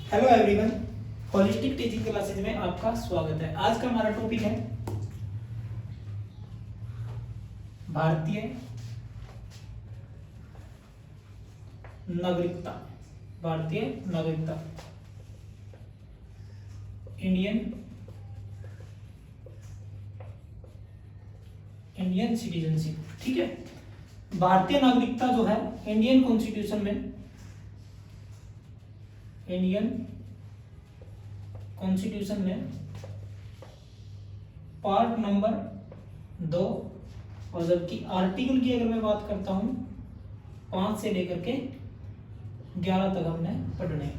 Hello everyone, holistic teaching classes में आपका स्वागत है। आज का हमारा टॉपिक है भारतीय नागरिकता। भारतीय नागरिकता, इंडियन सिटीजनशिप। ठीक है, भारतीय नागरिकता जो है इंडियन कॉन्स्टिट्यूशन में पार्ट नंबर 2, और जबकि आर्टिकल की अगर मैं बात करता हूं 5 से लेकर के 11 तक हमने पढ़ने हैं।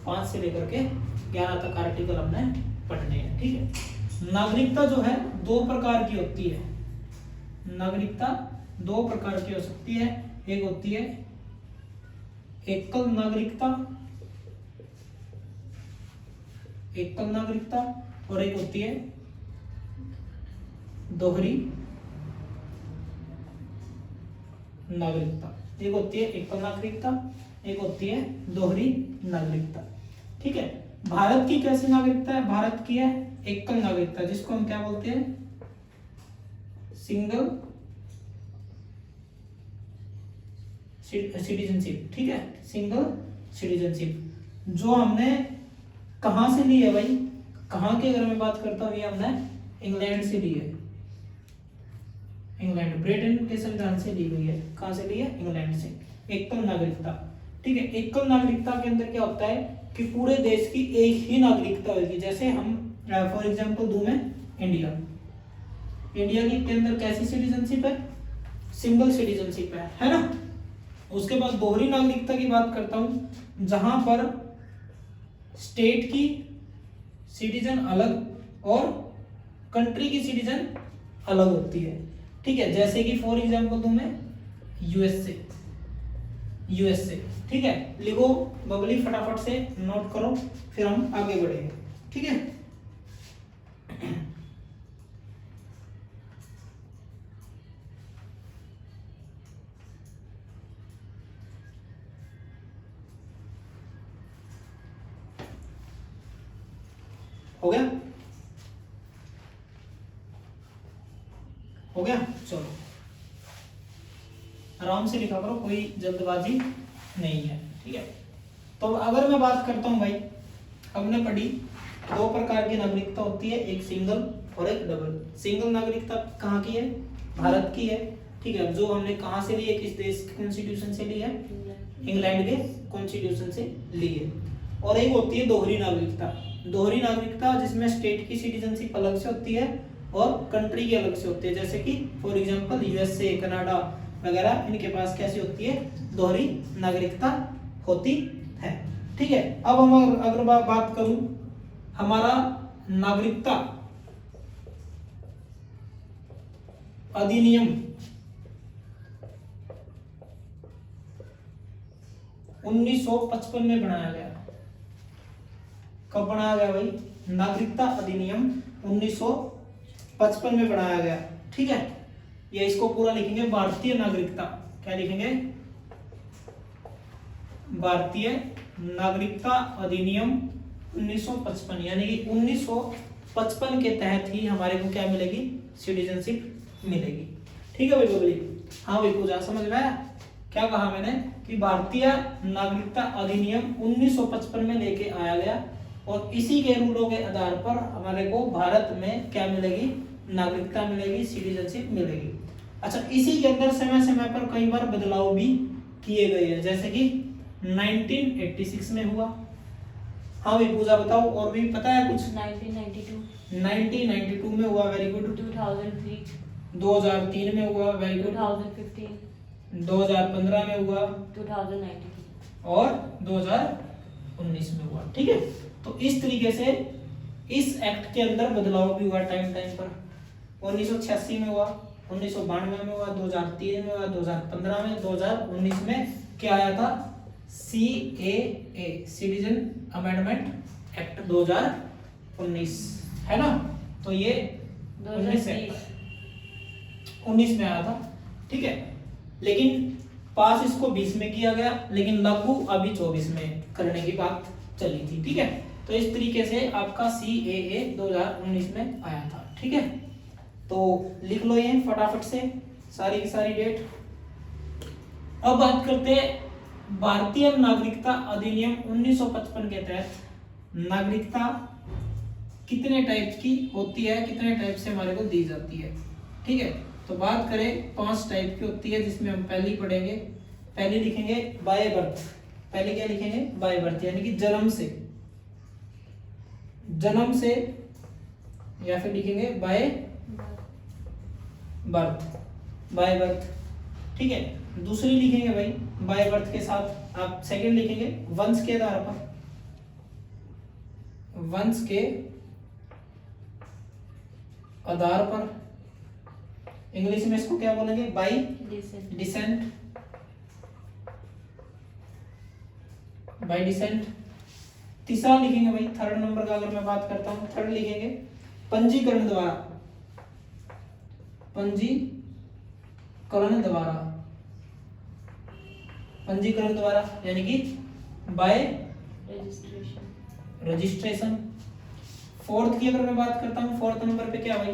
5 से लेकर के 11 तक आर्टिकल हमने पढ़ने हैं। ठीक है, नागरिकता जो है 2 प्रकार की होती है। नागरिकता 2 प्रकार की हो सकती है। एक होती है एकल नागरिकता और एक होती है दोहरी नागरिकता। एक होती है एकल नागरिकता, एक होती है दोहरी नागरिकता। ठीक है, भारत की कैसी नागरिकता है? भारत की है एकल नागरिकता, जिसको हम क्या बोलते हैं? Single citizenship. ठीक है, सिंगल सिटीजनशिप जो हमने कहां से ली है भाई? कहां की अगर मैं बात करता हूं, ये हमने इंग्लैंड से ली है। इंग्लैंड, ब्रिटेन के संविधान से ली गई है। कहां से ली है? इंग्लैंड से। एकल नागरिकता। ठीक है, एकल नागरिकता के अंदर क्या होता है कि पूरे देश की एक ही नागरिकता होगी। जैसे हम फॉर एग्जांपल दूं मैं इंडिया की के अंदर कैसी सिटीजनशिप है? सिंगल सिटीजनशिप है ना। उसके बाद दोहरी नागरिकता की बात करता हूं, जहां पर स्टेट की सिटीजन अलग और कंट्री की सिटीजन अलग होती है। ठीक है, जैसे कि फॉर एग्जांपल दूं मैं यूएसए। ठीक है, लिखो बबली, फटाफट से नोट करो, फिर हम आगे बढ़ेंगे। ठीक है, हो गया? चलो आराम से लिखा करो, कोई जल्दबाजी नहीं है। ठीक है, तो अगर मैं बात करता हूं भाई, हमने पढ़ी 2 प्रकार की नागरिकता होती है, एक सिंगल और एक डबल। सिंगल नागरिकता कहाँ की है? भारत की है। ठीक है, जो हमने कहां से ली है? किस देश के कॉन्स्टिट्यूशन से ली है? इंग्लैंड के कॉन्स्टिट्यूशन से ली है। और एक होती है दोहरी नागरिकता। दोहरी नागरिकता जिसमें स्टेट की सिटीजनशिप अलग से होती है और कंट्री की अलग से होती है। जैसे कि फॉर एग्जांपल यूएसए, कनाडा वगैरह, इनके पास कैसी होती है? दोहरी नागरिकता होती है। ठीक है, अब हम अगर बात करूं हमारा नागरिकता अधिनियम 1955 में बनाया गया। कब बनाया गया भाई? नागरिकता अधिनियम 1955 में बनाया गया। ठीक है, ये इसको पूरा लिखेंगे भारतीय नागरिकता। क्या लिखेंगे? भारतीय नागरिकता अधिनियम 1955, यानी कि 1955 के तहत ही हमारे को क्या मिलेगी? सिटीजनशिप मिलेगी। ठीक है भाई बबली? हाँ भाई पूजा, समझ में आया क्या कहा मैंने? कि भारतीय नागरिकता अधिनियम 1955 में लेके आया गया और इसी के रूलों के आधार पर हमारे को भारत में क्या मिलेगी? नागरिकता मिलेगी, सिटीजनशिप मिलेगी। अच्छा, इसी के अंदर समय समय पर कई बार बदलाव भी किए गए हैं, जैसे कि 1986 में हुआ। हाँ भाई पूजा बताओ, और भी पता है कुछ? 1992 में हुआ, वेरी गुड। 2003 में हुआ, वेरी गुड। 2015 में हुआ, 2019 और 2019 में हुआ। ठीक है, तो इस तरीके से इस एक्ट के अंदर बदलाव भी हुआ टाइम पर। 1986 में हुआ, 1992 में हुआ, 2003 में हुआ, 2015 में, 2019 में क्या आया था? CAA, सिटीजन अमेंडमेंट एक्ट 2019, है ना। तो ये 19 में आया था। ठीक है, लेकिन पास इसको 20 में किया गया, लेकिन लागू अभी 24 में करने की बात चली थी। ठीक है, तो इस तरीके से आपका CAA 2019 में आया था। ठीक है, तो लिख लो ये फटाफट से सारी की सारी डेट। अब बात करते हैं भारतीय नागरिकता अधिनियम 1955 के तहत नागरिकता कितने टाइप की होती है, कितने टाइप से हमारे को दी जाती है। ठीक है, तो बात करें 5 टाइप की होती है, जिसमें हम पहली पढ़ेंगे। पहली लिखेंगे बाय बर्थ। पहले क्या लिखेंगे? बाय बर्थ, यानी कि जन्म से, जन्म से, या फिर लिखेंगे बाय बर्थ, बाय बर्थ। ठीक है, दूसरी लिखेंगे भाई बाय बर्थ के साथ आप सेकंड लिखेंगे वंश के आधार पर, वंश के आधार पर। इंग्लिश में इसको क्या बोलेंगे? Bye decent, bye decent. तीसरा लिखेंगे भाई, थर्ड नंबर का अगर मैं बात करता हूं, थर्ड लिखेंगे पंजीकरण द्वारा, पंजीकरण द्वारा, पंजीकरण द्वारा यानी कि बाय रजिस्ट्रेशन। फोर्थ की अगर मैं बात करता हूं, फोर्थ नंबर पे क्या भाई?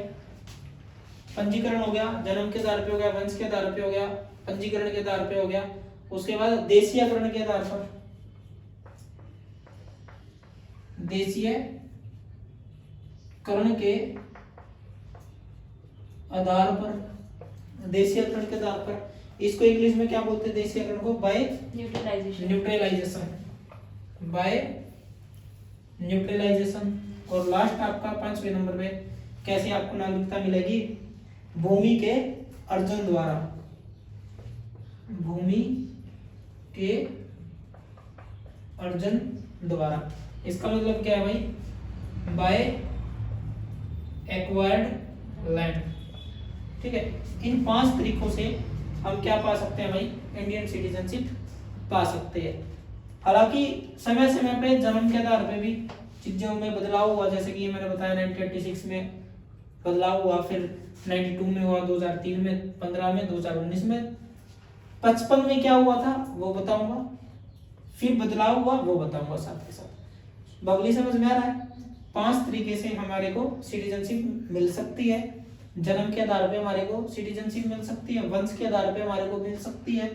पंजीकरण हो गया, जन्म के आधार पे हो गया, वंश के आधार पे हो गया, पंजीकरण के आधार पे हो गया। उसके बाद देशीयकरण के आधार पर, देशीयकरण के आधार पर, देशीयकरण के आधार पर। इसको इंग्लिश में क्या बोलते हैं? देशीयकरण को बाय न्यूट्रलाइजेशन, बाय न्यूट्रलाइजेशन। और लास्ट आपका 5वें नंबर पे कैसे आपको नागरिकता मिलेगी? भूमि के अर्जन द्वारा, भूमि के अर्जन द्वारा। इसका मतलब क्या है भाई? By acquired land. ठीक है, इन 5 तरीकों से हम क्या पा सकते हैं भाई? इंडियन सिटीजनशिप पा सकते हैं। हालांकि समय समय पे जन्म के आधार पे भी चीजों में बदलाव हुआ, जैसे कि ये मैंने बताया 1986 में बदलाव हुआ, फिर 92 में हुआ, 2003 में, 15 में, 2019 में, 55 में क्या हुआ था वो बताऊंगा, फिर बदलाव हुआ वो बताऊंगा साथ के साथ। बबली समझ में आ रहा है? 5 तरीके से हमारे को सिटीजनशिप मिल सकती है। जन्म के आधार पे हमारे को सिटीजनशिप मिल सकती है, वंश के आधार पे हमारे को मिल सकती है,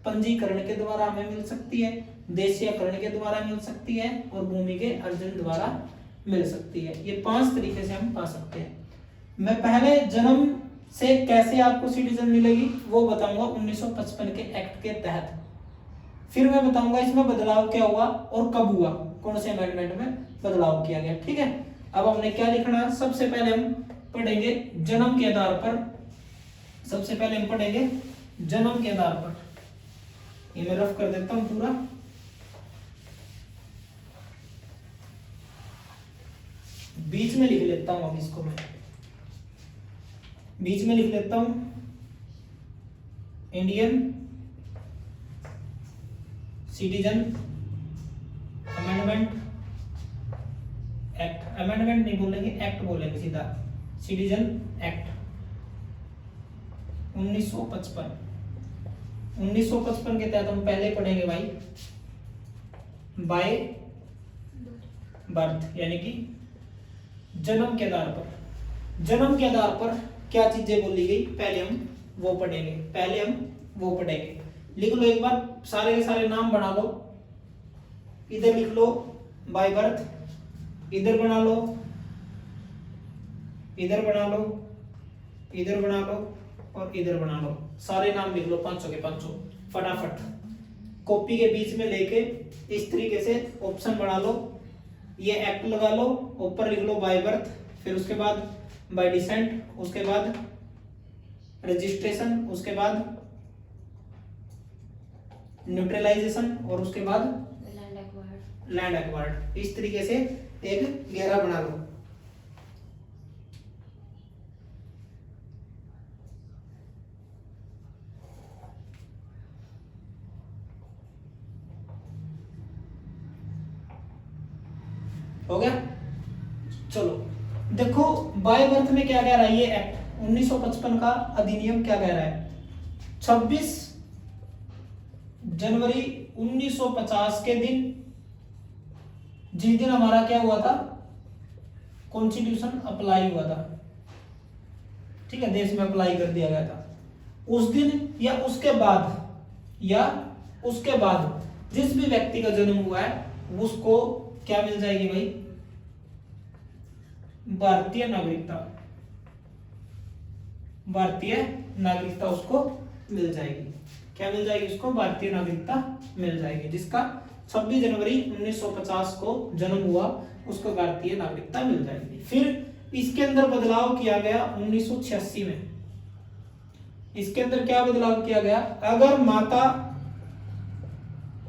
पंजीकरण के द्वारा हमें मिल सकती है, देशीयकरण के द्वारा मिल सकती है, और भूमि के अर्जन द्वारा मिल सकती है। ये 5 तरीके से हम पा सकते हैं। मैं पहले जन्म से कैसे आपको सिटीजन मिलेगी वो बताऊंगा 1955 के एक्ट के तहत। फिर मैं बताऊंगा इसमें बदलाव क्या हुआ और कब हुआ, कौन से अमेंडमेंट में बदलाव किया गया। ठीक है, अब हमने क्या लिखना? सबसे पहले हम पढ़ेंगे जन्म के आधार पर। सबसे पहले हम पढ़ेंगे जन्म के आधार पर। ये मैं रफ कर देता हूं पूरा। बीच में लिख लेता हूं, अब इसको मैं बीच में लिख लेता हूं। Indian citizen amendment act, amendment नहीं बोलेंगे, एक्ट बोलेंगे सीधा, सिटीजन एक्ट 1955। 1955 के तहत हम पहले पढ़ेंगे भाई बाय बर्थ, यानी कि जन्म के आधार पर। जन्म के आधार पर क्या चीजें बोली गई पहले हम वो पढ़ेंगे, पहले हम वो पढ़ेंगे। लिख लो एक बार, सारे के सारे नाम बना लो। इधर लिख लो बाय बर्थ, इधर बना लो, इधर बना लो, इधर बना लो, और इधर बना लो। सारे नाम लिख लो 500 के 500 फटाफट। कॉपी के बीच में लेके इस तरीके से ऑप्शन बना लो, ये एक्ट लगा लो, ऊपर लिख लो बाय बर्थ, फिर उसके बाद बाय डिसेंट, उसके बाद रजिस्ट्रेशन, उसके बाद न्यूट्रलाइजेशन, और उसके बाद लैंड एक्वायर्ड। इस तरीके से एक घेरा बना लो। हो गया? चलो देखो बाय बर्थ में क्या कह रहा है ये एक्ट 1955 का अधिनियम, क्या कह रहा है? 26 जनवरी 1950 के दिन जिस दिन हमारा क्या हुआ था, कॉन्स्टिट्यूशन अप्लाई हुआ था, ठीक है, देश में अप्लाई कर दिया गया था, उस दिन या उसके बाद जिस भी व्यक्ति का जन्म हुआ है उसको क्या मिल जाएगी भाई, भारतीय नागरिकता। भारतीय नागरिकता उसको मिल जाएगी। क्या मिल जाएगी उसको, भारतीय नागरिकता मिल जाएगी। जिसका 26 जनवरी 1950 को जन्म हुआ उसको भारतीय नागरिकता मिल जाएगी। फिर इसके अंदर बदलाव किया गया 1986 में। इसके अंदर क्या बदलाव किया गया, अगर माता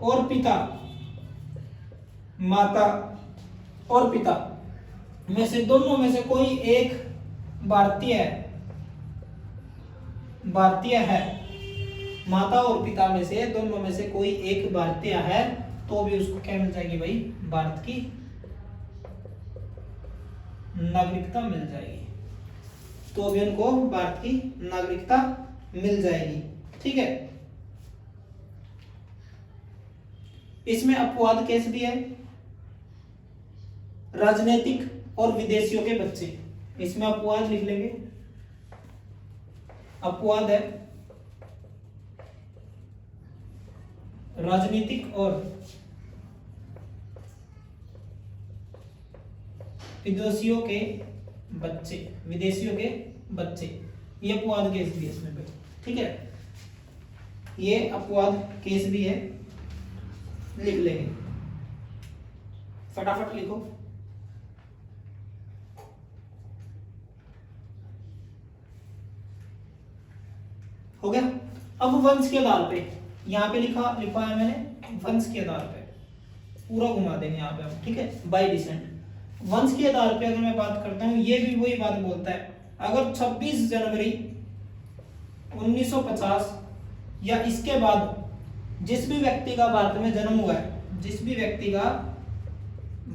और पिता में से दोनों में से कोई एक भारतीय है, माता और पिता में से दोनों में से कोई एक भारतीय है, तो भी उसको क्या मिल जाएगी भाई, भारत की नागरिकता मिल जाएगी। तो भी उनको भारत की नागरिकता मिल जाएगी। ठीक है, इसमें अपवाद केस भी है, राजनीतिक और विदेशियों के बच्चे। इसमें अपवाद लिख लेंगे, अपवाद है राजनीतिक और विदेशियों के बच्चे, ये अपवाद केस भी है इसमें पे। ठीक है, ये अपवाद केस भी है, लिख लेंगे, फटाफट लिखो। हो गया। अब वंश के आधार पे यहाँ पे लिखा है मैंने, वंश के आधार पे पूरा घुमा देंगे यहाँ पे हम। ठीक है, बाय डिसेंट। वंश के आधार पे अगर मैं बात करता हूँ, ये भी वही बात बोलता है, अगर 26 जनवरी 1950 या इसके बाद जिस भी व्यक्ति का भारत में जन्म हुआ है, जिस भी व्यक्ति का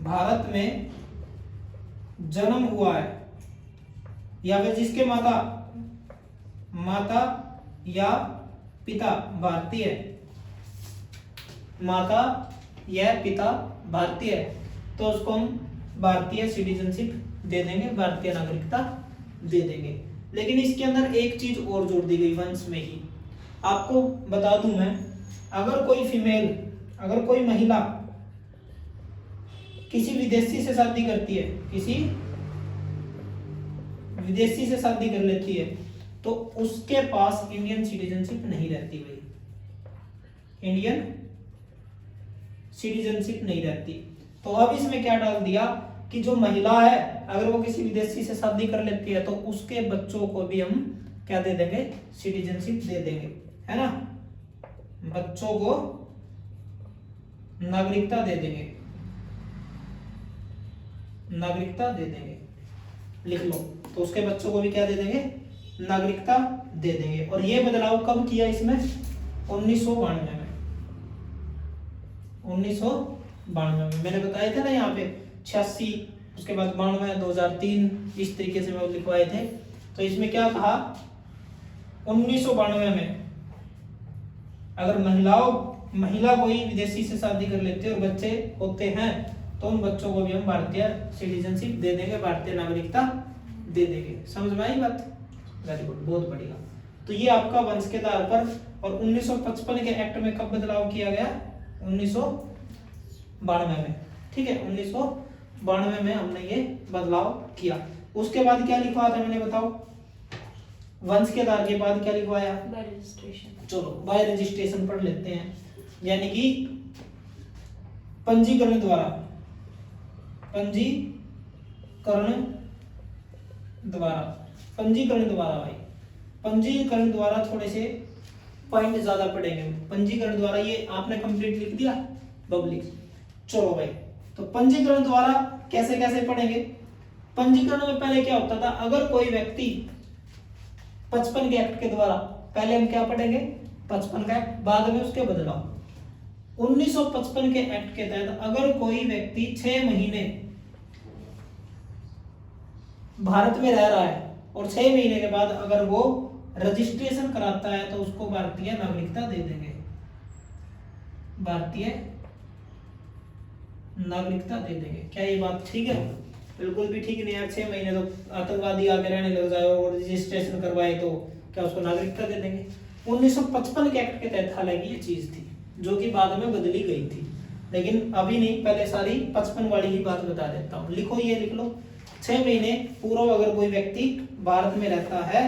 भारत में जन्म हुआ है, या फिर जिसके माता या पिता भारतीय है, माता या पिता भारतीय है, तो उसको हम भारतीय सिटीजनशिप दे देंगे, भारतीय नागरिकता दे देंगे। लेकिन इसके अंदर एक चीज और जोड़ दी गई वंश में ही, आपको बता दूं मैं, अगर कोई महिला किसी विदेशी से शादी करती है, किसी विदेशी से शादी कर लेती है, तो उसके पास इंडियन सिटीजनशिप नहीं रहती भाई, इंडियन सिटीजनशिप नहीं रहती। तो अब इसमें क्या डाल दिया कि जो महिला है अगर वो किसी विदेशी से शादी कर लेती है, तो उसके बच्चों को भी हम क्या दे देंगे, सिटीजनशिप दे देंगे, है ना, बच्चों को नागरिकता दे देंगे, नागरिकता दे देंगे, लिख लो। तो उसके बच्चों को भी क्या दे देंगे, नागरिकता दे देंगे। और ये बदलाव कब किया इसमें, 1992 में, 1992 में। मैंने बताया था ना यहाँ पे 86, उसके बाद 92, 2003, इस तरीके से मैं लिखवाए थे। तो इसमें क्या कहा, 1992 में अगर महिला कोई विदेशी से शादी कर लेती है और बच्चे होते हैं, तो उन बच्चों को भी हम भारतीय सिटीजनशिप दे देंगे, भारतीय नागरिकता दे देंगे। समझ में आई बात, वेरी गुड, बहुत बढ़िया। तो ये आपका वंश के आधार पर। और 1955 के एक्ट में कब बदलाव किया गया, 1992 में। ठीक है, 1992 में हमने ये बदलाव किया। उसके बाद क्या लिखवा था मैंने, बताओ, वंश के आधार के बाद क्या लिखवाया, बाय रजिस्ट्रेशन। चलो बाय रजिस्ट्रेशन पढ़ लेते हैं, यानी कि पंजीकरण द्वारा भाई, पंजीकरण द्वारा थोड़े से पॉइंट ज्यादा पड़ेंगे। पंजीकरण द्वारा ये आपने कंप्लीट लिख दिया पब्लिक। चलो भाई, तो पंजीकरण द्वारा कैसे कैसे पढ़ेंगे। पंजीकरण में पहले क्या होता था, अगर कोई व्यक्ति 55 के एक्ट के द्वारा, पहले हम क्या पढ़ेंगे, 55 का एक्ट, बाद में उसके बदलाव। 1955 के एक्ट के तहत अगर कोई व्यक्ति 6 महीने भारत में रह रहा है और 6 महीने के बाद अगर वो रजिस्ट्रेशन कराता है, तो उसको भारतीय नागरिकता दे देंगे, भारतीय नागरिकता दे देंगे। क्या ये बात ठीक है? बिल्कुल भी ठीक नहीं है। 6 महीने तो आतंकवादी आके रहने लग जाए और रजिस्ट्रेशन करवाए तो क्या उसको नागरिकता दे देंगे? 1955 के एक्ट के तहत हालांकि ये चीज थी जो कि बाद में बदली गई थी, लेकिन अभी नहीं, पहले सारी 55 वाली ही बात बता देता हूँ। लिखो, ये लिख लो, 6 महीने पूर्व अगर कोई व्यक्ति भारत में रहता है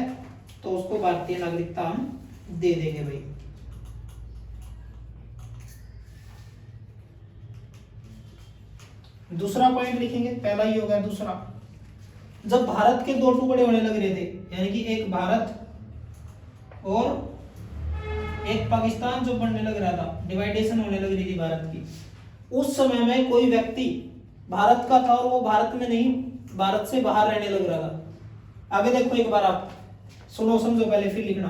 तो उसको भारतीय नागरिकता हम दे देंगे भाई। दूसरा पॉइंट लिखेंगे, पहला ही होगा दूसरा। जब भारत के 2 टुकड़े होने लग रहे थे, यानी कि एक भारत और एक पाकिस्तान जो बनने लग रहा था, डिवाइडेशन होने लग रही थी भारत की, उस समय में कोई व्यक्ति भारत का था और वो भारत में नहीं, भारत से बाहर रहने लग रहा था। आगे देखो एक बार, आप सुनो समझो पहले फिर लिखना।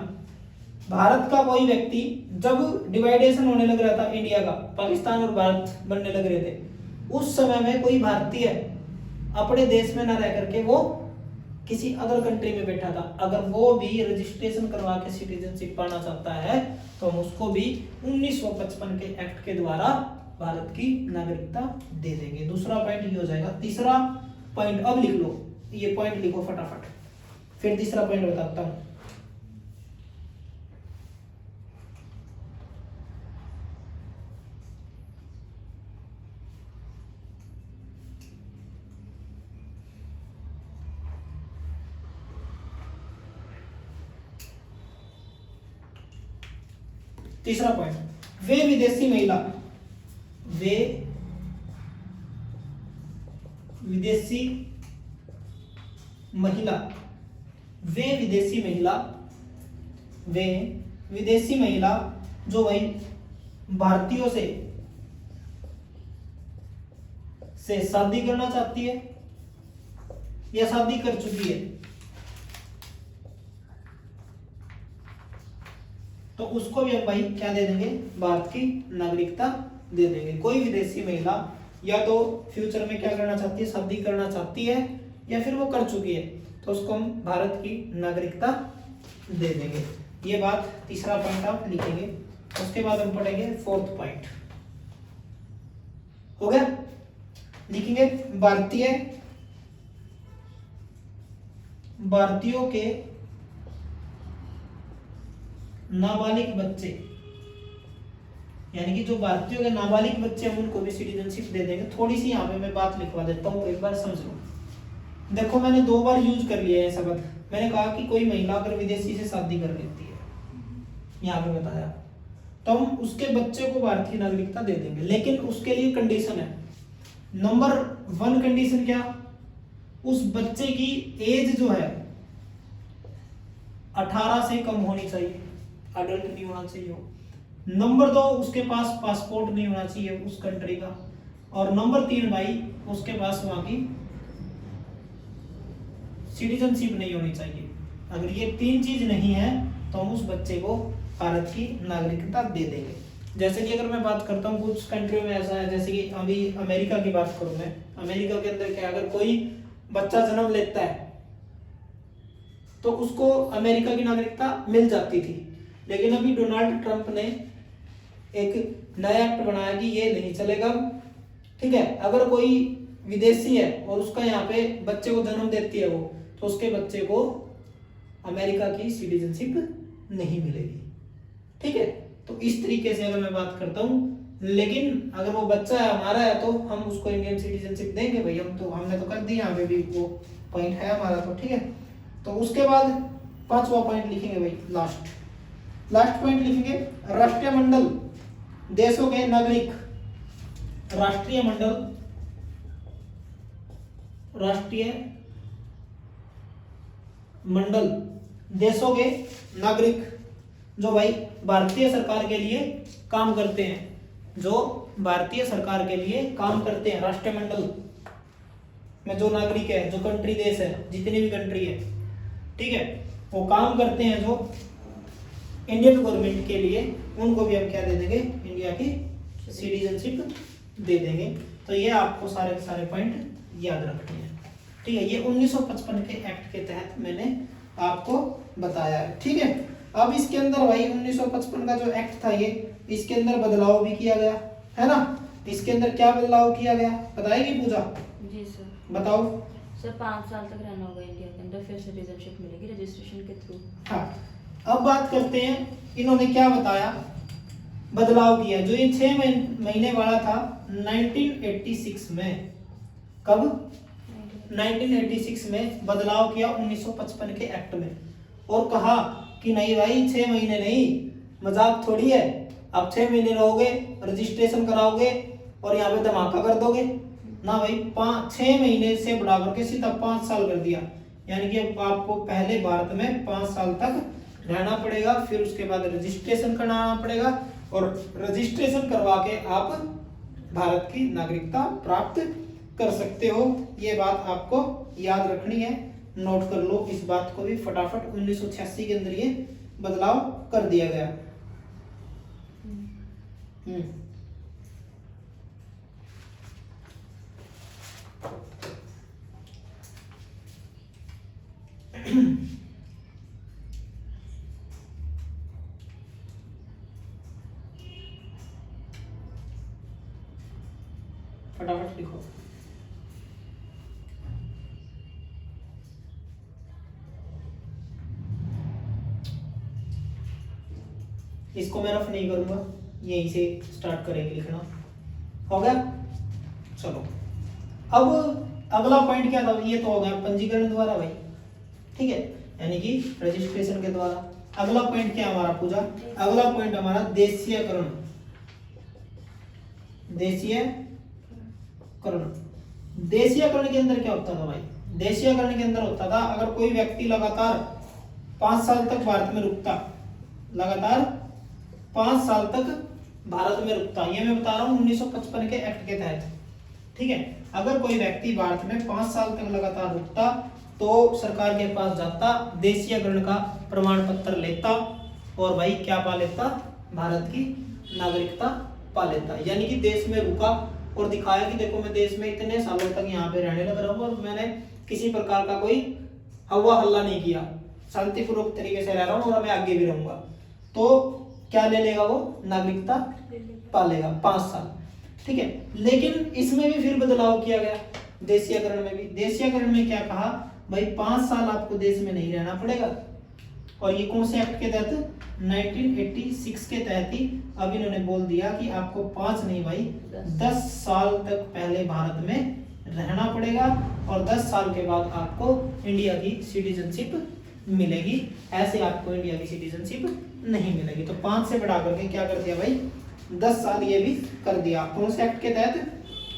भारत का कोई व्यक्ति जब डिवाइडेशन होने लग रहा था इंडिया का, पाकिस्तान और भारत बनने लग रहे थे, उस समय में कोई भारतीय अपने देश में न रह करके वो किसी अदर कंट्री में बैठा था, अगर वो भी रजिस्ट्रेशन करवा के सिटीजनशिप पाना चाहता है तो हम उसको भी 1955 के एक्ट के द्वारा भारत की नागरिकता दे देंगे। दूसरा पॉइंट ये हो जाएगा। तीसरा पॉइंट अब लिख लो, ये पॉइंट लिखो फटाफट, फिर तीसरा पॉइंट बताता हूं। तीसरा पॉइंट, वे विदेशी महिला, वे विदेशी महिला, वे विदेशी महिला, वे विदेशी महिला जो वही भारतीयों से शादी करना चाहती है या शादी कर चुकी है तो उसको भी हम भाई क्या दे देंगे, भारत की नागरिकता दे देंगे। कोई विदेशी महिला या तो फ्यूचर में क्या करना चाहती है, शादी करना चाहती है, या फिर वो कर चुकी है तो उसको हम भारत की नागरिकता दे देंगे। ये बात तीसरा पॉइंट आप लिखेंगे। उसके बाद हम पढ़ेंगे फोर्थ पॉइंट, हो गया? लिखेंगे भारतीयों के नाबालिग बच्चे, यानी कि जो भारतीयों के नाबालिग बच्चे हैं उनको भी सिटीजनशिप दे देंगे। थोड़ी सी यहाँ पे मैं बात लिखवा देता हूँ, एक बार समझ लो। देखो मैंने 2 बार यूज कर लिया है शब्द। मैंने कहा कि कोई महिला अगर विदेशी से शादी कर लेती है, यहाँ पे बताया, तो हम उसके बच्चे को भारतीय नागरिकता दे देंगे, लेकिन उसके लिए कंडीशन है। नंबर 1 कंडीशन क्या, उस बच्चे की एज जो है 18 से कम होनी चाहिए, अडल्ट नहीं होना चाहिए हो। नंबर 2, उसके पास पासपोर्ट नहीं होना चाहिए उस कंट्री का। और नंबर 3 भाई, उसके पास वहां की सिटीजनशिप नहीं होनी चाहिए। अगर ये 3 चीज नहीं है तो हम उस बच्चे को भारत की नागरिकता दे देंगे। जैसे कि अगर मैं बात करता हूँ कुछ कंट्रियों में ऐसा है, जैसे कि अभी अमेरिका की बात करूं मैं, अमेरिका के अंदर क्या, अगर कोई बच्चा जन्म लेता है तो उसको अमेरिका की नागरिकता मिल जाती थी, लेकिन अभी डोनाल्ड ट्रंप ने एक नया एक्ट बनाया कि ये नहीं चलेगा। ठीक है, अगर कोई विदेशी है और उसका यहाँ पे बच्चे को जन्म देती है वो, तो उसके बच्चे को अमेरिका की सिटीजनशिप नहीं मिलेगी। ठीक है, तो इस तरीके से अगर मैं बात करता हूँ, लेकिन अगर वो बच्चा है हमारा है तो हम उसको इंडियन सिटीजनशिप देंगे भाई। हमने तो कर दिया, यहाँ पे भी वो पॉइंट है हमारा, तो ठीक है। तो उसके बाद 5वां पॉइंट लिखेंगे भाई, लास्ट पॉइंट लिखेंगे, राष्ट्रमंडल देशों के नागरिक, राष्ट्रीय मंडल देशों के नागरिक जो भाई भारतीय सरकार के लिए काम करते हैं, जो भारतीय सरकार के लिए काम करते हैं, राष्ट्रमंडल में जो नागरिक है, जो कंट्री देश है, जितनी भी कंट्री है, ठीक है, वो काम करते हैं जो इंडियन गवर्नमेंट के लिए, उनको भी हम क्या दे देंगे, इंडिया की सिटीजनशिप दे देंगे। तो ये आपको सारे के सारे पॉइंट याद रखने हैं। ठीक है, ये 1955 के एक्ट के तहत मैंने आपको बताया है। ठीक है, अब इसके अंदर भाई 1955 का जो एक्ट था ये, इसके अंदर बदलाव भी किया गया है ना। इसके अंदर क्या बदलाव किया गया बताएगी पूजा? जी सर। बताओ। सर 5 साल तक रहना होगा इंडिया के अंदर, फिर सिटीजनशिप मिलेगी रजिस्ट्रेशन के थ्रू। हाँ अब बात करते हैं इन्होंने क्या बताया बदलाव किया। जो ये 6 महीने वाला था 1986 में, कब? 1986 में बदलाव किया 1955 के एक्ट में, और कहा कि नहीं भाई 6 महीने नहीं, मजाक थोड़ी है, अब 6 महीने रहोगे, रजिस्ट्रेशन कराओगे और यहाँ पे धमाका कर दोगे ना भाई। 6 महीने से बढ़ाकर के सीधा 5 साल कर दिया, यानी कि आपको पहले भारत में 5 साल तक रहना पड़ेगा, फिर उसके बाद रजिस्ट्रेशन कराना पड़ेगा, और रजिस्ट्रेशन करवा के आप भारत की नागरिकता प्राप्त कर सकते हो। ये बात आपको याद रखनी है, नोट कर लो इस बात को भी फटाफट। 1986 के अंदर ये बदलाव कर दिया गया। फटाफट लिखो। इसको मैं रफ नहीं करूंगा, यहीं से स्टार्ट करेंगे लिखना। हो गया? चलो अब अगला पॉइंट क्या था? ये तो हो गया पंजीकरण द्वारा भाई, ठीक है, यानी कि रजिस्ट्रेशन के द्वारा। अगला पॉइंट क्या हमारा पूजा? अगला पॉइंट हमारा देशीयकरण। देशीयकरण के अंदर क्या होता था भाई? देशीयकरण के अंदर होता था अगर कोई व्यक्ति लगातार 5 साल तक भारत में रुकता, लगातार 5 साल तक भारत में रुकता, ये मैं बता रहा हूँ 1955 के एक्ट के तहत, ठीक है। अगर कोई व्यक्ति भारत में 5 साल तक लगातार रुकता तो सरकार के पास जाता, देशीयकरण का प्रमाण पत्र लेता और भाई क्या पा लेता? भारत की नागरिकता पा लेता। यानी कि देश में रुका और दिखाया कि देखो मैं देश में इतने सालों तक यहाँ पे रहने लग रहा हूँ और मैंने किसी प्रकार का कोई हवा हल्ला नहीं किया, शांतिपूर्वक तरीके से रह रहा हूँ और मैं आगे भी रहूंगा, तो क्या ले लेगा वो? नागरिकता पा लेगा 5 साल, ठीक है। लेकिन इसमें भी फिर बदलाव किया गया देशीयकरण में भी। देशीयकरण में क्या कहा भाई? 5 साल आपको देश में नहीं रहना पड़ेगा, और ये कौन से एक्ट के तहत? 1986 के तहत ही अब इन्होंने बोल दिया कि आपको 5 नहीं भाई 10 साल तक पहले भारत में रहना पड़ेगा, और 10 साल के बाद आपको इंडिया की सिटीजनशिप मिलेगी। ऐसे आपको इंडिया की सिटीजनशिप नहीं मिलेगी। तो 5 से बढ़ा करके क्या कर दिया भाई? 10 साल ये भी कर दिया। कौन से एक्ट के तहत?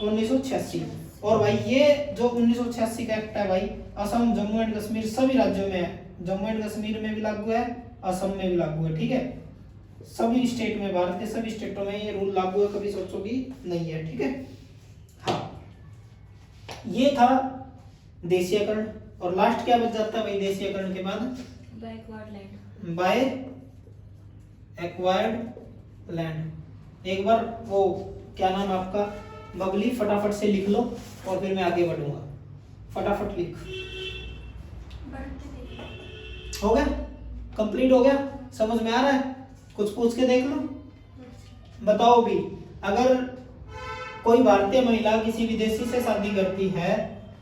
1986। और भाई ये जो 1986 का एक्ट है भाई, असम, जम्मू एंड कश्मीर सभी राज्यों में है। जम्मू एंड कश्मीर में भी लागू है, असम में भी लागू है, ठीक है। सभी स्टेट में, भारत के सभी स्टेटों में ये रूल लागू है, कभी सोचो कि नहीं है, ठीक है। हाँ, ये था देशीयकरण। और लास्ट क्या बच जाता है भाई देशीयकरण के बाद? By acquired land. एक बार वो क्या नाम आपका बबली फटाफट से लिख लो और फिर मैं आगे बढ़ूंगा। फटाफट लिख। हो गया? कंप्लीट हो गया? समझ में आ रहा है? कुछ पूछ के देख लो, बताओ भी। अगर कोई भारतीय महिला किसी विदेशी से शादी करती है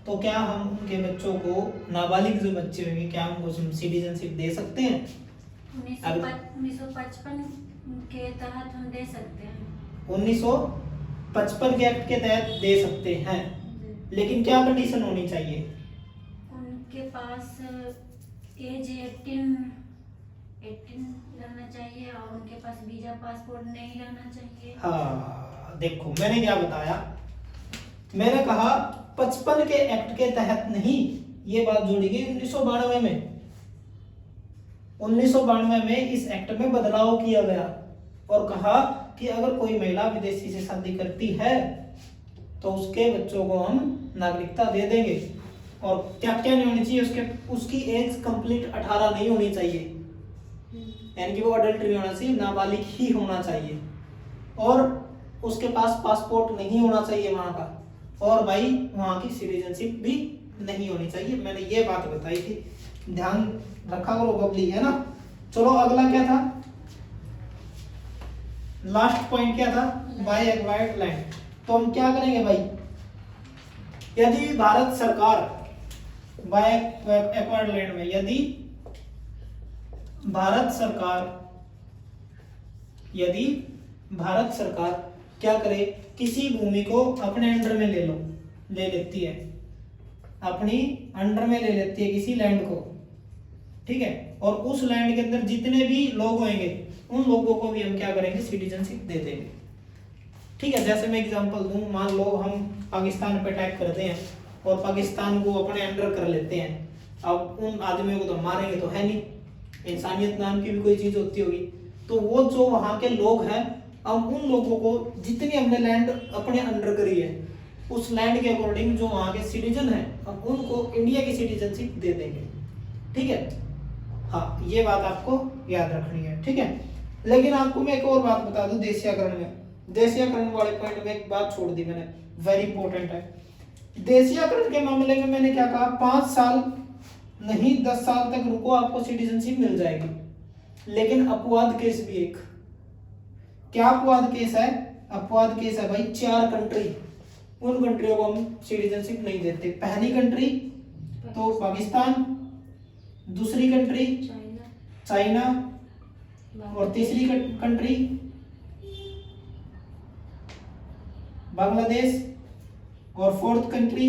तो क्या हम उनके बच्चों को, नाबालिग जो बच्चे होंगे, क्या उनको सिटीजनशिप दे सकते हैं? 1955 के तहत हम दे सकते हैं। 1955 के एक्ट के तहत दे सकते हैं, लेकिन क्या कंडीशन होनी चाहिए? उनके पास एज 18 रहना चाहिए और उनके पास वीजा पासपोर्ट नहीं रहना चाहिए। हाँ देखो मैंने क्या बताया, मैंने कहा 55 के एक्ट के तहत नहीं, ये बात जोड़ी गई 1992 में। 1992 में इस एक्ट में बदलाव किया गया और कहा कि अगर कोई महिला विदेशी से शादी करती है तो उसके बच्चों को हम नागरिकता दे देंगे। और क्या क्या नहीं होनी चाहिए? उसकी एज कंप्लीट 18 नहीं होनी चाहिए, यानी कि वो अडल्ट नहीं होना चाहिए, नाबालिग ही होना चाहिए, और उसके पास पासपोर्ट नहीं होना चाहिए वहां का, और भाई वहां की सिटीजनशिप भी नहीं होनी चाहिए। मैंने ये बात बताई थी, ध्यान रखा करो बबली, है ना। चलो अगला क्या था? लास्ट पॉइंट क्या था? By acquired land. तो हम क्या करेंगे भाई, यदि भारत सरकार एक्वायर्ड लैंड में, यदि भारत सरकार क्या करे, किसी भूमि को अपने अंडर में ले लेती है, अपनी अंडर में ले लेती है किसी लैंड को, ठीक है, और उस लैंड के अंदर जितने भी लोग होंगे उन लोगों को भी हम क्या करेंगे, सिटीजनशिप दे देंगे, ठीक है। जैसे मैं एग्जांपल दूं, मान लो हम पाकिस्तान पे अटैक करते हैं और पाकिस्तान को अपने अंडर कर लेते हैं, अब उन आदमियों को तो मारेंगे तो है नहीं, इंसानियत नाम की भी कोई चीज होती होगी, तो वो जो वहां के लोग हैं, अब उन लोगों को जितनी हमने लैंड अपने अंडर करी है उस लैंड के अकॉर्डिंग जो वहां के सिटीजन है, अब उनको इंडिया की सिटीजनशिप दे देंगे, ठीक है। हाँ, ये बात आपको याद रखनी है, ठीक है। लेकिन आपको मैं एक और बात बता दूं, देशीयकरण में, देशीयकरण वाले पॉइंट में एक बात छोड़ दी मैंने, वेरी इंपॉर्टेंट है। देशीयकरण के मामले में मैंने क्या कहा, 5 साल नहीं 10 साल तक रुको, आपको सिटीजनशिप मिल जाएगी। लेकिन अपवाद केस भी एक, क्या अपवाद केस है, अपवाद केस है भाई 4 कंट्री, उन कंट्रियों को हम सिटीजनशिप नहीं देते। पहली कंट्री तो पाकिस्तान, दूसरी कंट्री चाइना, और तीसरी कंट्री बांग्लादेश, और फोर्थ कंट्री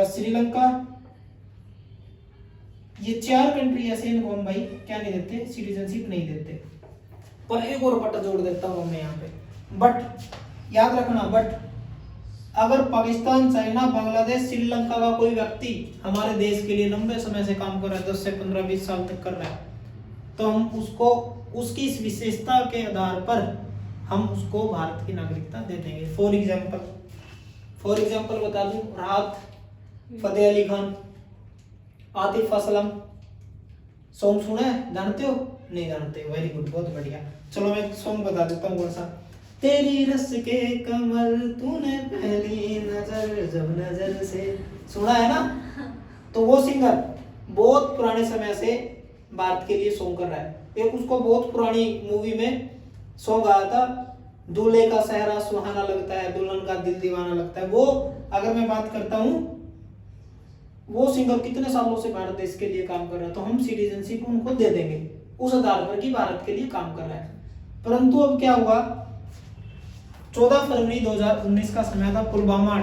श्रीलंका। ये 4 कंट्री ऐसे इनको हम भाई क्या नहीं देते, सिटीजनशिप नहीं देते। पर एक और बट जोड़ देता हूं मैं यहाँ पे, बट याद रखना, बट अगर पाकिस्तान, चाइना, बांग्लादेश, श्रीलंका का कोई व्यक्ति हमारे देश के लिए लंबे समय से काम कर रहा है, 10 से 15-20 साल तक कर रहा है, तो हम उसको उसकी इस विशेषता के आधार पर हम उसको भारत की नागरिकता दे देंगे। फॉर एग्जाम्पल बता दूं, राहत फतेह अली खान, आतिफ असलम, सॉन्ग सुना है, जानते हो? नहीं जानते, वेरी गुड, बहुत बढ़िया। चलो मैं सॉन्ग बता देता हूँ कौन सा। तेरी रस के कमल तूने पहली नजर जब नजर से, सुना है ना? तो वो सिंगर बहुत पुराने समय से भारत के लिए सॉन्ग कर रहा है। एक उसको बहुत पुरानी मूवी में सॉन्ग आया था, दूल्हे का सेहरा सुहाना लगता है, दुल्हन का दिल दीवाना लगता है। वो अगर मैं बात करता हूँ, वो सिंगर कितने सालों से भारत देश के लिए काम कर रहा है, तो हम सिटीजनशिप उनको दे देंगे उस आधार पर कि भारत के लिए काम कर रहा है। परंतु अब क्या हुआ, 14 फरवरी 2019 का समय था, पुलवामा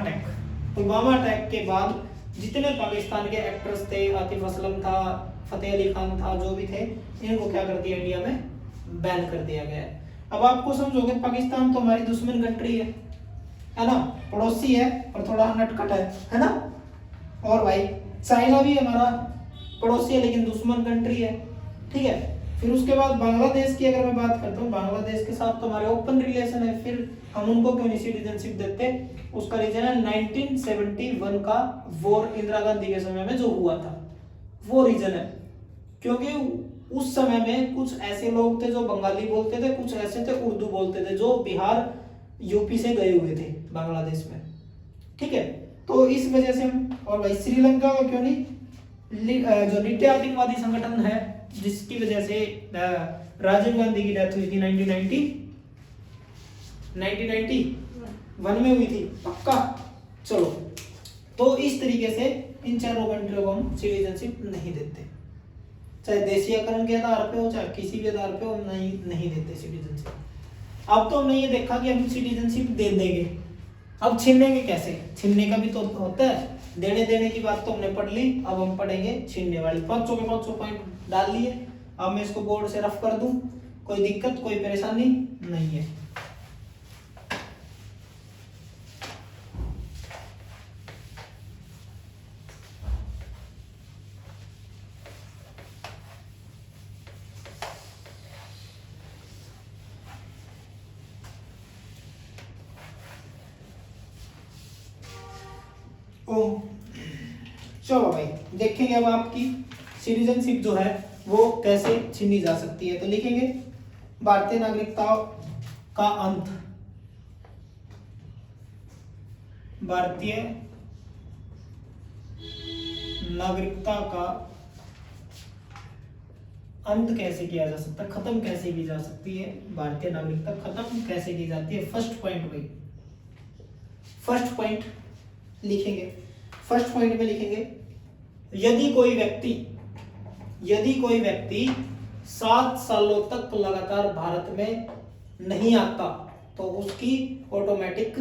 अटैक के बाद जितने पाकिस्तान के एक्टर्स थे, आतिफ असलम था, फतेह अली खान था, जो भी थे, इनको क्या कर दिया, इंडिया में बैन कर दिया गया है। अब आपको समझोगे, पाकिस्तान तो हमारी दुश्मन कंट्री है ना, पड़ोसी है और थोड़ा नटखट है ना। और भाई चाइना भी हमारा पड़ोसी है लेकिन दुश्मन कंट्री है, ठीक है। फिर उसके बाद बांग्लादेश की अगर मैं बात करता हूँ, बांग्लादेश के साथ तो हमारे ओपन रिलेशन है, फिर हम उनको क्यों नहीं सिटीजनशिप देते? उसका रीजन है 1971 का वॉर, इंदिरा गांधी के समय में जो हुआ था, वो रीजन है। क्योंकि उस समय में कुछ ऐसे लोग थे जो बंगाली बोलते थे, कुछ ऐसे थे उर्दू बोलते थे, जो बिहार यूपी से गए हुए थे बांग्लादेश में, ठीक है। तो इस वजह से हम, और भाई श्रीलंका का क्यों नहीं, जो नित्य आतंकवादी संगठन है जिसकी वजह से राजीव गांधी की डेथ हुई थी 1991 में हुई थी, पक्का। चलो, तो इस तरीके से इन चारों कंट्रियों को हम सिटीजनशिप नहीं देते, चाहे देशीयकरण के आधार पे हो चाहे किसी भी आधार पे हो, हम नहीं देते सिटीजनशिप। अब तो हमने ये देखा कि हम सिटीजनशिप दे देंगे, अब छीनेंगे कैसे? छीनने का भी तो होता है, देने की बात तो हमने पढ़ ली, अब हम पढ़ेंगे छीनने वाली। 500 पॉइंट डाल लिए, अब मैं इसको बोर्ड से रफ कर दूं, कोई दिक्कत कोई परेशानी नहीं है। चलो भाई देखेंगे अब आपकी सिटीजनशिप जो है वो कैसे छीनी जा सकती है। तो लिखेंगे भारतीय नागरिकता का अंत, भारतीय नागरिकता का अंत कैसे किया जा सकता है, खत्म कैसे की जा सकती है भारतीय नागरिकता, खत्म कैसे की जाती है। फर्स्ट पॉइंट भाई, फर्स्ट पॉइंट लिखेंगे, फर्स्ट पॉइंट में लिखेंगे यदि कोई व्यक्ति 7 सालों तक लगातार भारत में नहीं आता तो उसकी ऑटोमेटिक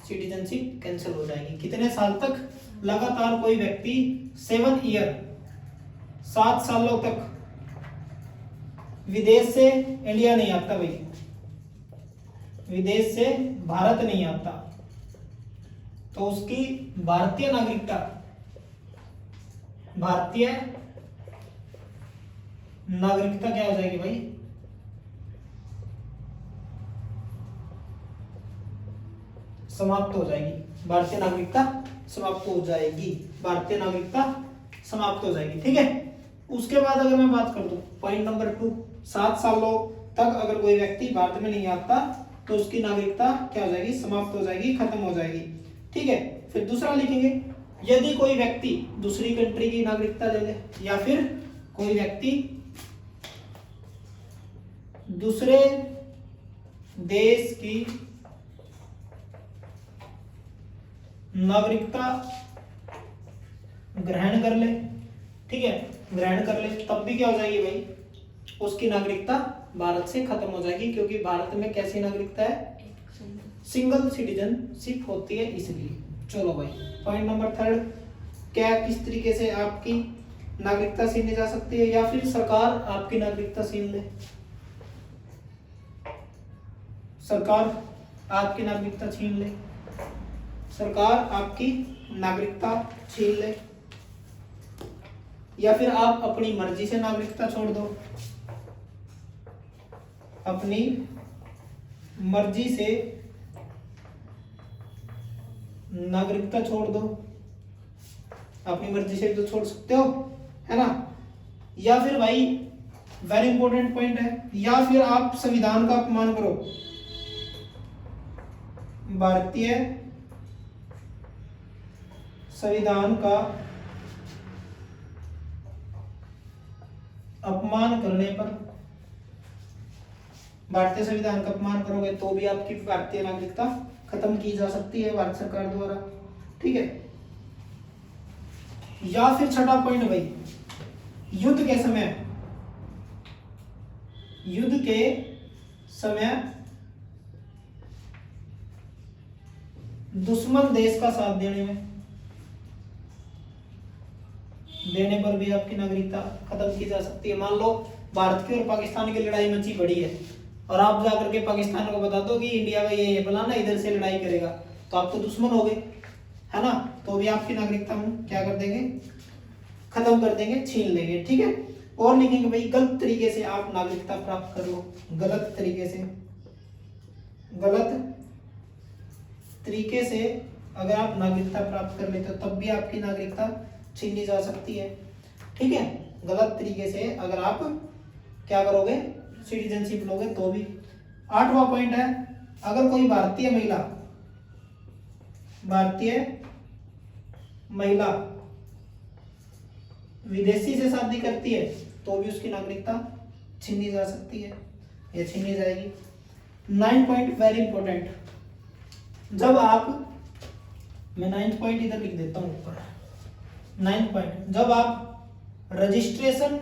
सिटीजनशिप कैंसिल हो जाएगी। कितने साल तक? लगातार कोई व्यक्ति 7 ईयर 7 सालों तक विदेश से इंडिया नहीं आता भाई, विदेश से भारत नहीं आता तो उसकी भारतीय नागरिकता क्या हो जाएगी भाई? समाप्त हो जाएगी। भारतीय नागरिकता समाप्त हो जाएगी, भारतीय नागरिकता समाप्त हो जाएगी। ठीक है, उसके बाद अगर मैं बात कर दूं पॉइंट नंबर 2, 7 सालों तक अगर कोई व्यक्ति भारत में नहीं आता तो उसकी नागरिकता क्या हो जाएगी? समाप्त हो जाएगी, खत्म हो जाएगी। ठीक है, फिर दूसरा लिखेंगे यदि कोई व्यक्ति दूसरी कंट्री की नागरिकता ले ले या फिर कोई व्यक्ति दूसरे देश की नागरिकता ग्रहण कर ले, ठीक है, ग्रहण कर ले, तब भी क्या हो जाएगी भाई? उसकी नागरिकता भारत से खत्म हो जाएगी, क्योंकि भारत में कैसी नागरिकता है? सिंगल सिटीजनशिप होती है इसलिए। चलो भाई, पॉइंट नंबर 3, क्या किस तरीके से आपकी नागरिकता छीनी जा सकती है या फिर सरकार आपकी नागरिकता छीन ले? सरकार आपकी नागरिकता छीन ले, सरकार आपकी नागरिकता छीन ले, या फिर आप अपनी मर्जी से नागरिकता छोड़ दो, अपनी मर्जी से नागरिकता छोड़ दो, अपनी मर्जी से तो छोड़ सकते हो, है ना। या फिर भाई वेरी इंपॉर्टेंट पॉइंट है, या फिर आप संविधान का अपमान करो, भारतीय संविधान का अपमान करने पर, भारतीय संविधान का अपमान करोगे तो भी आपकी भारतीय नागरिकता खत्म की जा सकती है भारत सरकार द्वारा। ठीक है, या फिर छठा पॉइंट भाई, युद्ध के समय दुश्मन देश का साथ देने पर भी आपकी नागरिकता खत्म की जा सकती है। मान लो भारत की और पाकिस्तान की लड़ाई मची बड़ी है और आप जाकर के पाकिस्तान को बता दो कि इंडिया का ये फलाना इधर से लड़ाई करेगा, तो आप तो दुश्मन हो गए, है ना, तो भी आपकी नागरिकता हम क्या कर देंगे? खत्म कर देंगे, छीन लेंगे। ठीक है, और लिखेंगे भाई गलत तरीके से आप नागरिकता प्राप्त कर लो, गलत तरीके से अगर आप नागरिकता प्राप्त कर लेते हो तब भी आपकी नागरिकता छीनी जा सकती है। ठीक है, गलत तरीके से अगर आप क्या करोगे? सिटीजनशिप लोगे तो भी। 8वां पॉइंट है, अगर कोई भारतीय महिला विदेशी से शादी करती है तो भी उसकी नागरिकता छीनी जा सकती है, या छीनी जाएगी। 9 पॉइंट वेरी इंपॉर्टेंट, जब आप, मैं 9 पॉइंट इधर लिख देता हूं ऊपर। 9 पॉइंट, जब आप रजिस्ट्रेशन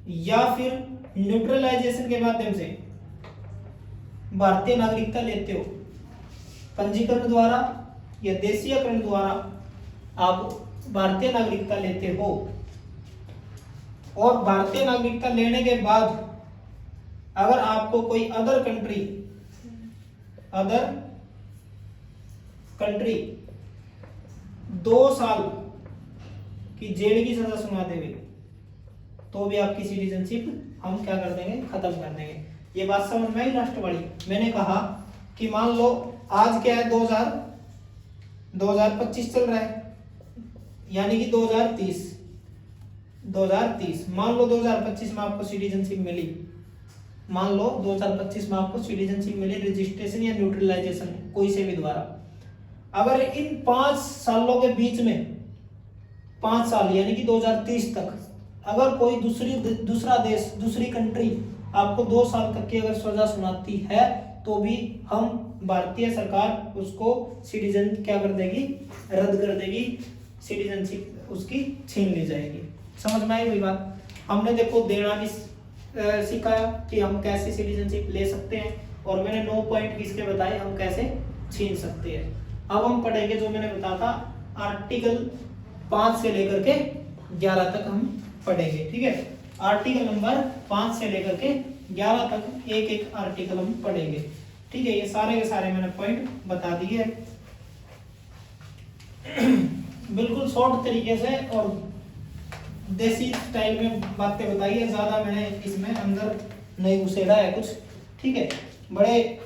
या फिर न्यूट्रलाइजेशन के माध्यम से भारतीय नागरिकता लेते हो, पंजीकरण द्वारा या देशीयकरण द्वारा आप भारतीय नागरिकता लेते हो, और भारतीय नागरिकता लेने के बाद अगर आपको कोई अदर कंट्री 2 साल की जेल की सजा सुना देवे तो भी आपकी सिटीजनशिप हम क्या कर देंगे? खत्म कर देंगे। ये बात समझ में आई लास्ट वाली? मैंने कहा कि मान लो आज क्या है? 2025 चल रहा है, यानी कि 2030 मान लो 2025 में आपको सिटीजनशिप मिली, मान लो 2025 में आपको सिटीजनशिप मिली रजिस्ट्रेशन या न्यूट्रलाइजेशन कोई से भी द्वारा। अगर इन 5 सालों के बीच में 5 साल यानी कि 2030 तक अगर कोई दूसरा देश, दूसरी कंट्री आपको 2 साल तक की अगर सजा सुनाती है तो भी हम भारतीय सरकार उसको सिटीजन क्या कर देगी, रद्द कर देगी, सिटीजनशिप उसकी छीन ली जाएगी। समझ में आई वही बात। हमने देखो देना भी सिखाया कि हम कैसे सिटीजनशिप ले सकते हैं, और मैंने 9 पॉइंट किसके बताए हम कैसे छीन सकते हैं। अब हम पढ़ेंगे जो मैंने बताया था आर्टिकल 5 से लेकर के 11 तक हम पढ़ेंगे, ठीक है। आर्टिकल नंबर 5 से लेकर के 11 तक एक एक आर्टिकल हम पढ़ेंगे, ठीक है। ये सारे के सारे मैंने पॉइंट बता दिए बिल्कुल शॉर्ट तरीके से और देसी स्टाइल में बातें बताई है, ज्यादा मैंने इसमें अंदर नहीं घुसेड़ा है कुछ, ठीक है। बड़े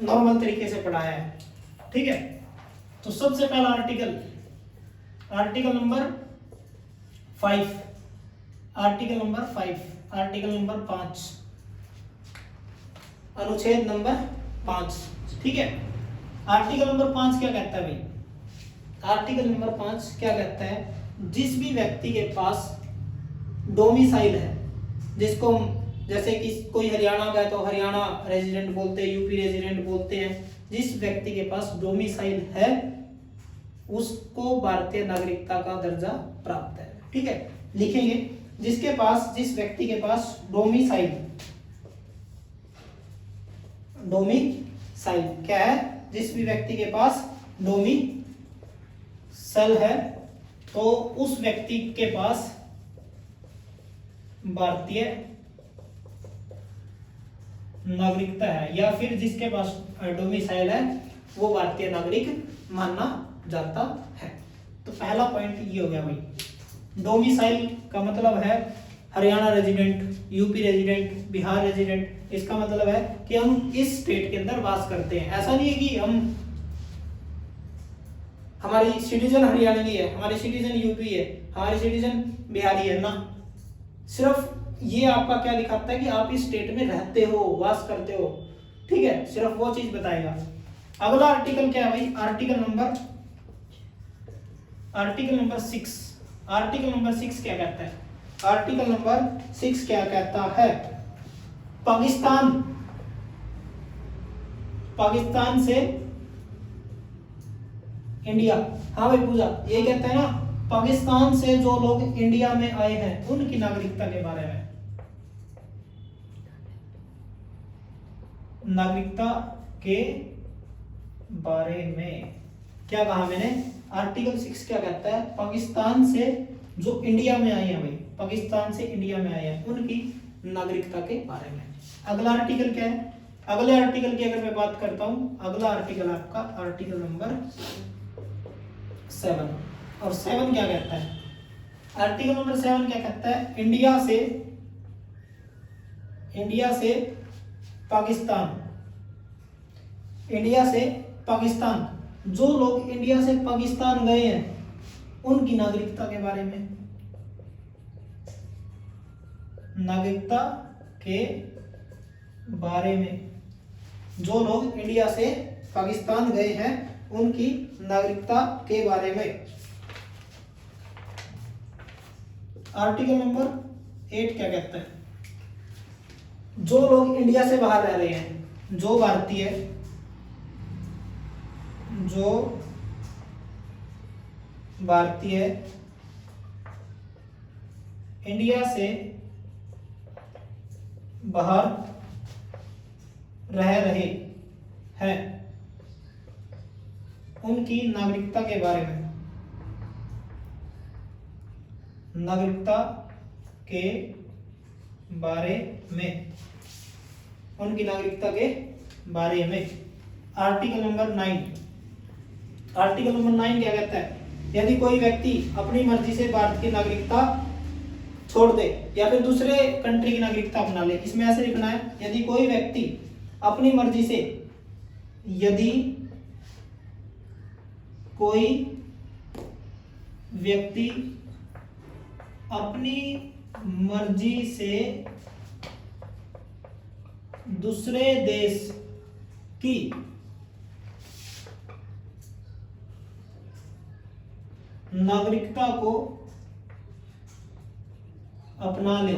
नॉर्मल तरीके से पढ़ाया है, ठीक है। तो सबसे पहला आर्टिकल नंबर 5, आर्टिकल नंबर 5, अनुच्छेद नंबर 5, ठीक है। आर्टिकल नंबर 5 क्या कहता है भाई? आर्टिकल नंबर 5 क्या कहता है? जिस भी व्यक्ति के पास डोमिसाइल है, जिसको जैसे कि कोई हरियाणा का है तो हरियाणा रेजिडेंट बोलते हैं, यूपी रेजिडेंट बोलते हैं, जिस व्यक्ति के पास डोमिसाइल है उसको भारतीय नागरिकता का दर्जा प्राप्त है, ठीक है। लिखेंगे जिस व्यक्ति के पास डोमिसाइल क्या है, जिस भी व्यक्ति के पास डोमिसाइल है तो उस व्यक्ति के पास भारतीय नागरिकता है, या फिर जिसके पास डोमिसाइल है वो भारतीय नागरिक माना जाता है। तो पहला पॉइंट ये हो गया भाई। डोमिसाइल का मतलब है Haryana resident, UP resident, Bihar resident. इसका मतलब है कि हम इस स्टेट के अंदर वास करते हैं। ऐसा नहीं है कि हमारी सिटीजन हरियाणवी है, हमारी सिटीजन यूपी है, हमारी सिटीजन बिहारी है ना। सिर्फ ये आपका क्या दिखाता है कि आप इस स्टेट में रहते हो, वास करते हो, ठीक है। सिर्फ वो चीज बताएगा। अगला आर्टिकल क्या है भाई? Article number 6। आर्टिकल नंबर 6 क्या कहता है? आर्टिकल नंबर 6 क्या कहता है? पाकिस्तान से इंडिया, हाँ भाई पूजा, ये कहता है ना पाकिस्तान से जो लोग इंडिया में आए हैं उनकी नागरिकता के बारे में। नागरिकता के बारे में क्या कहा मैंने? आर्टिकल 6 क्या कहता है? पाकिस्तान से जो इंडिया में आए हैं भाई, पाकिस्तान से इंडिया में आए हैं उनकी नागरिकता के बारे में। अगला आर्टिकल क्या है? अगले आर्टिकल की अगर मैं बात करता हूं, अगला आर्टिकल आपका आर्टिकल नंबर 7। और 7 क्या कहता है? आर्टिकल नंबर 7 क्या कहता है? इंडिया से पाकिस्तान, जो लोग इंडिया से पाकिस्तान गए हैं उनकी नागरिकता के बारे में। नागरिकता के बारे में, जो लोग इंडिया से पाकिस्तान गए हैं उनकी नागरिकता के बारे में। आर्टिकल नंबर 8 क्या कहता है? जो लोग इंडिया से बाहर रह रहे हैं, जो भारतीय इंडिया से बाहर रह रहे हैं उनकी नागरिकता के बारे में। नागरिकता के बारे में, उनकी नागरिकता के बारे में। आर्टिकल नंबर 9 क्या कहता है? यदि कोई व्यक्ति अपनी मर्जी से भारत की नागरिकता छोड़ दे या फिर दूसरे कंट्री की नागरिकता अपना ले, इसमें ऐसे लिखना है, यदि कोई व्यक्ति अपनी मर्जी से, यदि कोई व्यक्ति अपनी मर्जी से दूसरे देश की नागरिकता को अपना ले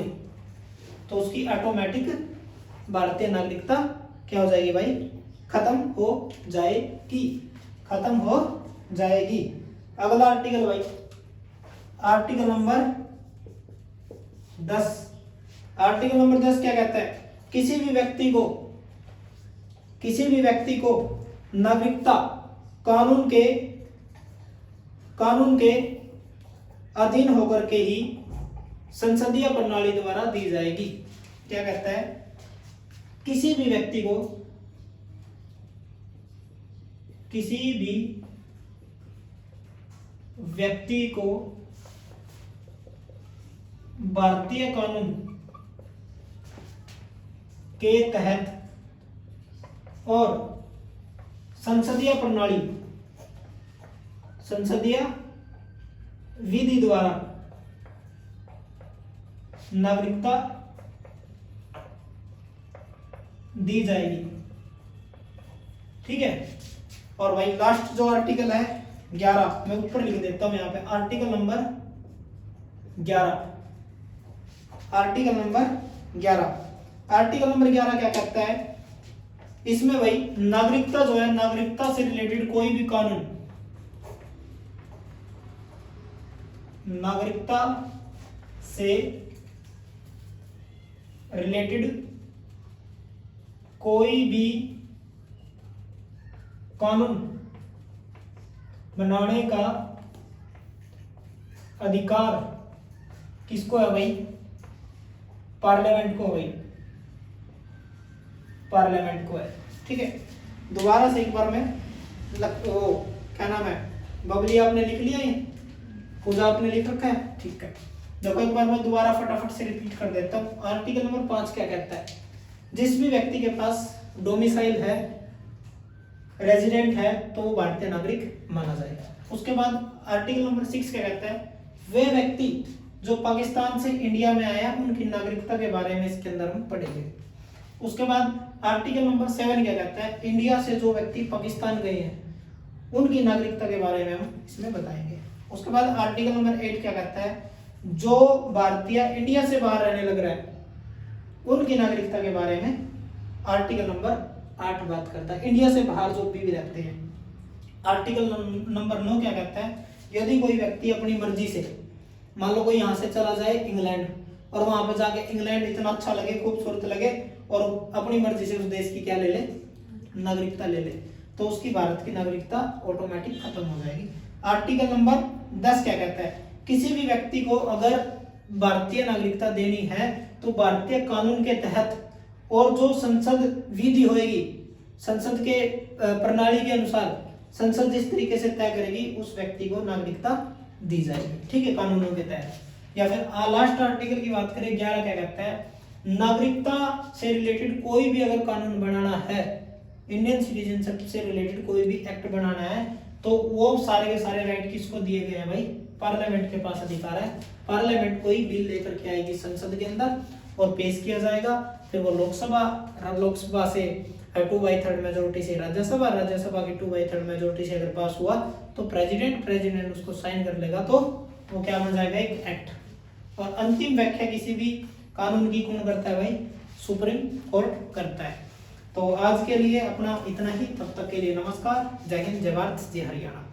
तो उसकी ऑटोमेटिक भारतीय नागरिकता क्या हो जाएगी भाई, खत्म हो जाएगी, खत्म हो जाएगी। अगला आर्टिकल भाई, आर्टिकल नंबर 10। आर्टिकल नंबर 10 क्या कहता है, किसी भी व्यक्ति को नागरिकता कानून के अधीन होकर के ही संसदीय प्रणाली द्वारा दी जाएगी। क्या कहता है, किसी भी व्यक्ति को भारतीय कानून के तहत और संसदीय विधि द्वारा नागरिकता दी जाएगी। ठीक है। और भाई लास्ट जो आर्टिकल है 11, मैं ऊपर लिख देता हूं यहाँ पे, आर्टिकल नंबर 11। आर्टिकल नंबर 11 क्या कहता है, इसमें भाई नागरिकता जो है, नागरिकता से रिलेटेड कोई भी कानून, नागरिकता से रिलेटेड कोई भी कानून बनाने का अधिकार किसको है भाई, पार्लियामेंट को भाई, पार्लियामेंट को है। ठीक है। दोबारा से एक बार में क्या नाम है, बबली आपने लिख लिया, ये पूजा आपने लिख रखा है। ठीक है। देखो एक बार मैं दोबारा फटाफट से रिपीट कर देता हूँ। आर्टिकल नंबर 5 क्या कहता है, जिस भी व्यक्ति के पास डोमिसाइल है, रेजिडेंट है, तो वो भारतीय नागरिक माना जाएगा। उसके बाद आर्टिकल नंबर 6 क्या कहता है, वे व्यक्ति जो पाकिस्तान से इंडिया में आया उनकी नागरिकता के बारे में इसके अंदर हम पढ़ेंगे। उसके बाद आर्टिकल नंबर 7 क्या कहता है, इंडिया से जो व्यक्ति पाकिस्तान गए हैं उनकी नागरिकता के बारे में हम इसमें बताएंगे। उसके बाद आर्टिकल नंबर 8 क्या कहता है, जो भारतीय इंडिया से बाहर रहने लग रहा है उनकी नागरिकता के बारे में आर्टिकल नंबर 8 बात करता है, इंडिया से बाहर जो भी रहते हैं। आर्टिकल नंबर 9 क्या कहता है, यदि कोई व्यक्ति अपनी मर्जी से, मान लो कोई यहाँ से चला जाए इंग्लैंड और वहां पे जाके इंग्लैंड इतना अच्छा लगे, खूबसूरत लगे और अपनी मर्जी से उस देश की क्या ले ले, नागरिकता ले ले, तो उसकी भारत की नागरिकता ऑटोमेटिक खत्म हो जाएगी। आर्टिकल नंबर 10 क्या कहता है, किसी भी व्यक्ति को अगर भारतीय नागरिकता देनी है तो भारतीय कानून के तहत और जो संसद विधि होगी, संसद के प्रणाली के अनुसार संसद जिस तरीके से तय करेगी उस व्यक्ति को नागरिकता दी जाएगी। ठीक है, कानूनों के तहत। या फिर लास्ट आर्टिकल की बात करें 11 क्या कहता है, नागरिकता से रिलेटेड कोई भी अगर कानून बनाना है, इंडियन सिटीजनशिप से रिलेटेड कोई भी एक्ट बनाना है, तो वो सारे के सारे राइट किसको दिए गए हैं भाई, पार्लियामेंट के पास अधिकार है। पार्लियामेंट कोई बिल लेकर के आएगी संसद के अंदर और पेश किया जाएगा, फिर वो लोकसभा से 2/3 मेजोरिटी से राज्यसभा की 2/3 मेजोरिटी से अगर पास हुआ तो प्रेसिडेंट उसको साइन कर लेगा, तो वो क्या बन जाएगा, एक एक्ट। और अंतिम व्याख्या किसी भी कानून की कौन करता है भाई, सुप्रीम कोर्ट करता है। तो आज के लिए अपना इतना ही, तब तक के लिए नमस्कार, जय हिंद, जय भारत, जय हरियाणा।